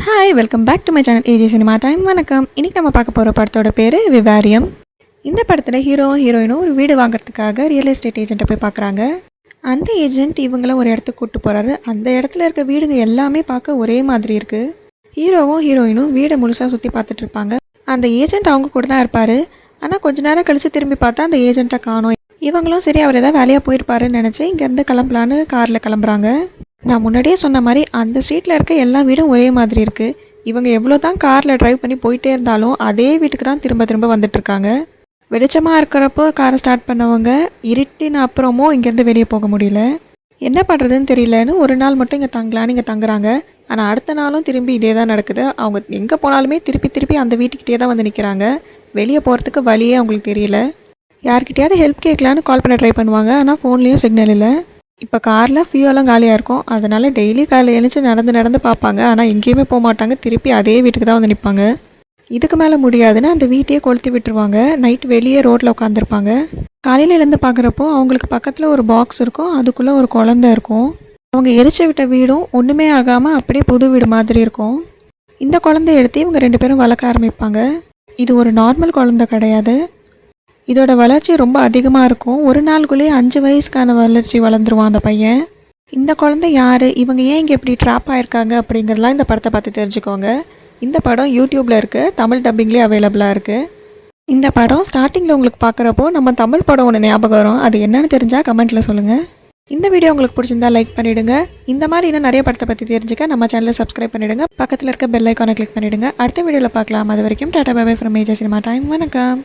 Hi welcome back to my channel AG cinema time. வணக்கம். இன்றைக்கி நம்ம பார்க்க போகிற படத்தோட பேர் விவாரியம். இந்த படத்தில் ஹீரோயினும் ஒரு வீடு வாங்குறதுக்காக ரியல் எஸ்டேட் ஏஜென்ட்டை போய் பார்க்குறாங்க. அந்த ஏஜென்ட் இவங்கள ஒரு இடத்துக்கு கூப்பிட்டு போகிறாரு. அந்த இடத்துல இருக்க வீடுங்க எல்லாமே பார்க்க ஒரே மாதிரி இருக்குது. ஹீரோயினும் வீடை முழுசாக சுற்றி பார்த்துட்டு இருப்பாங்க. அந்த ஏஜென்ட் அவங்க கூட தான் இருப்பார். ஆனால் கொஞ்ச நேரம் கழித்து திரும்பி பார்த்தா அந்த ஏஜென்ட்டை காணோம். இவங்களும் சரி அவர் ஏதாவது வேலையாக போயிருப்பாருன்னு நினச்சி இங்கேருந்து கிளம்பலான்னு காரில் கிளம்புறாங்க. நான் முன்னாடியே சொன்ன மாதிரி அந்த ஸ்ட்ரீட்டில் இருக்க எல்லா வீடும் ஒரே மாதிரி இருக்குது. இவங்க எவ்வளோ தான் காரில் ட்ரைவ் பண்ணி போயிட்டே இருந்தாலும் அதே வீட்டுக்கு தான் திரும்ப திரும்ப வந்துட்டுருக்காங்க. வெளிச்சமாக இருக்கிறப்போ காரை ஸ்டார்ட் பண்ணவங்க இருட்டின அப்புறமும் இங்கேருந்து வெளியே போக முடியல. என்ன பண்ணுறதுன்னு தெரியலன்னு ஒரு நாள் மட்டும் இங்கே தங்கலான்னு இங்கே தங்குறாங்க. ஆனால் அடுத்த நாளும் திரும்பி இதே தான் நடக்குது. அவங்க எங்கே போனாலுமே திருப்பி அந்த வீட்டுக்கிட்டே தான் வந்து நிற்கிறாங்க. வெளியே போகிறதுக்கு வழியே அவங்களுக்கு தெரியல. யார்கிட்டயாவது ஹெல்ப் கேட்கலான்னு கால் பண்ண ட்ரை பண்ணுவாங்க. ஆனால் ஃபோன்லேயும் சிக்னல் இல்லை. இப்போ காரில் ஃபியூலாம் காலியாக இருக்கும். அதனால் டெய்லி காலையில் எழுந்துச்சு நடந்து பார்ப்பாங்க. ஆனால் எங்கேயுமே போக மாட்டாங்க. திருப்பி அதே வீட்டுக்கு தான் வந்து நிற்பாங்க. இதுக்கு மேலே முடியாதுன்னு அந்த வீட்டையே கொளுத்தி விட்டுருவாங்க. நைட் வெளியே ரோட்டில் உட்காந்துருப்பாங்க. காலையில் எழுந்து பார்க்குறப்போ அவங்களுக்கு பக்கத்தில் ஒரு பாக்ஸ் இருக்கும். அதுக்குள்ளே ஒரு குழந்தை இருக்கும். அவங்க எரிச்சு விட்ட வீடும் ஒன்றுமே ஆகாமல் அப்படியே புது வீடு மாதிரி இருக்கும். இந்த குழந்தைய எடுத்து இவங்க 2 பேரும் வளர்க்க ஆரம்பிப்பாங்க. இது ஒரு நார்மல் குழந்தை கிடையாது. இதோட வளர்ச்சி ரொம்ப அதிகமாக இருக்கும். ஒரு நாளுக்குள்ளேயே 5 வயசுக்கான வளர்ச்சி வளர்ந்துருவான் அந்த பையன். இந்த குழந்தை யார், இவங்க ஏன் இங்கே இப்படி ட்ராப் ஆகிருக்காங்க அப்படிங்கிறதுலாம் இந்த படத்தை பார்த்து தெரிஞ்சுக்கோங்க. இந்த படம் யூடியூப்பில் இருக்குது. தமிழ் டப்பிங்லேயே அவைலபிளாக இருக்குது. இந்த படம் ஸ்டார்டிங்கில் உங்களுக்கு பார்க்குறப்போ நம்ம தமிழ் படம் ஒன்று ஞாபகம் வரும். அது என்னென்னு தெரிஞ்சால் கமெண்ட்டில் சொல்லுங்கள். இந்த வீடியோ உங்களுக்கு பிடிச்சிருந்தா லைக் பண்ணிவிடுங்க. இந்த மாதிரி இன்னும் நிறைய படத்தை பற்றி தெரிஞ்சுக்க நம்ம சேனலை சப்ஸ்கிரைப் பண்ணிவிடுங்க. பக்கத்தில் இருக்க பெல் ஐக்கானை கிளிக் பண்ணிவிடுங்க. அடுத்த வீடியோவில் பார்க்கலாம். அது வரைக்கும் tata bye bye from AG cinema time. வணக்கம்.